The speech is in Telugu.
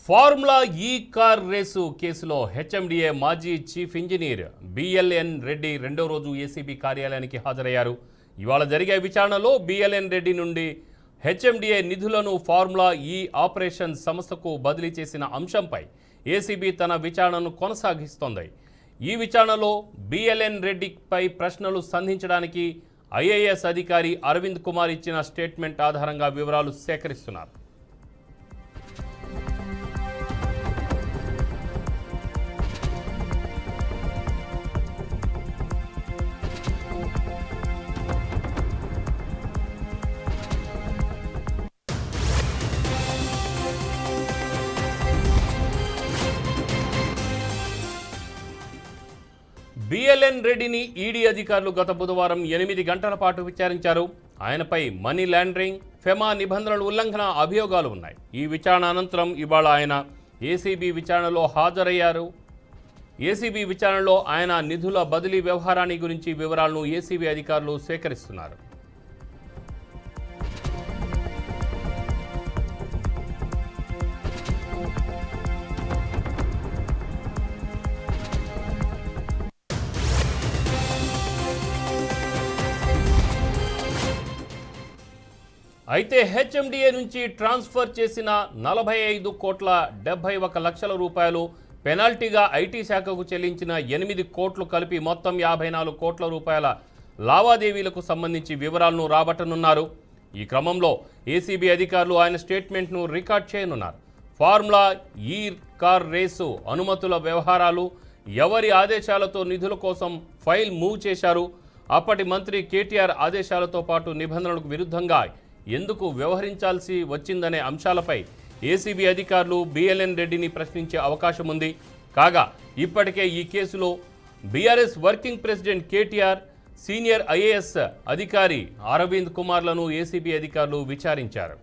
ఫార్ములా ఈ కార్ రేసు కేసులో హెచ్ఎండిఏ మాజీ చీఫ్ ఇంజనీర్ బిఎల్ఎన్ రెడ్డి రెండో రోజు ఏసీబీ కార్యాలయానికి హాజరయ్యారు. ఇవాళ జరిగే విచారణలో బిఎల్ఎన్ రెడ్డి నుండి హెచ్ఎండిఏ నిధులను ఫార్ములా ఈ ఆపరేషన్ సంస్థకు బదిలీ చేసిన అంశంపై ఏసీబీ తన విచారణను కొనసాగిస్తోంది. ఈ విచారణలో బిఎల్ఎన్ రెడ్డిపై ప్రశ్నలు సంధించడానికి ఐఏఎస్ అధికారి అరవింద్ కుమార్ ఇచ్చిన స్టేట్మెంట్ ఆధారంగా వివరాలు సేకరిస్తున్నారు. బిఎల్ఎన్ రెడ్డిని ఈడీ అధికారులు గత బుధవారం 8 గంటల పాటు విచారించారు. ఆయనపై మనీ లాండరింగ్, ఫెమా నిబంధనల ఉల్లంఘన అభియోగాలు ఉన్నాయి. ఈ విచారణ అనంతరం ఇవాళ ఆయన ఏసీబీ విచారణలో హాజరయ్యారు. ఏసీబీ విచారణలో ఆయన నిధుల బదిలీ వ్యవహారాన్ని గురించి వివరాలను ఏసీబీ అధికారులు సేకరిస్తున్నారు. అయితే హెచ్ఎండిఏ నుంచి ట్రాన్స్ఫర్ చేసిన 45,71 లక్షల రూపాయలు పెనాల్టీగా ఐటీ శాఖకు చెల్లించిన 8 కోట్లు కలిపి మొత్తం 54 కోట్ల రూపాయల లావాదేవీలకు సంబంధించి వివరాలను రాబట్టనున్నారు. ఈ క్రమంలో ఏసీబీ అధికారులు ఆయన స్టేట్మెంట్ను రికార్డ్ చేయనున్నారు. ఫార్ములా ఈ కార్ రేసు అనుమతుల వ్యవహారాలు, ఎవరి ఆదేశాలతో నిధుల కోసం ఫైల్ మూవ్ చేశారు, అప్పటి మంత్రి కేటీఆర్ ఆదేశాలతో పాటు నిబంధనలకు విరుద్ధంగా ఎందుకు వ్యవహరించాల్సి వచ్చిందనే అంశాలపై ఏసీబీ అధికారులు బిఎల్ఎన్ రెడ్డిని ప్రశ్నించే అవకాశం ఉంది. కాగా ఇప్పటికే ఈ కేసులో BRS working president KTR, senior IAS అధికారి అరవింద్ కుమార్లను ఏసీబీ అధికారులు విచారించారు.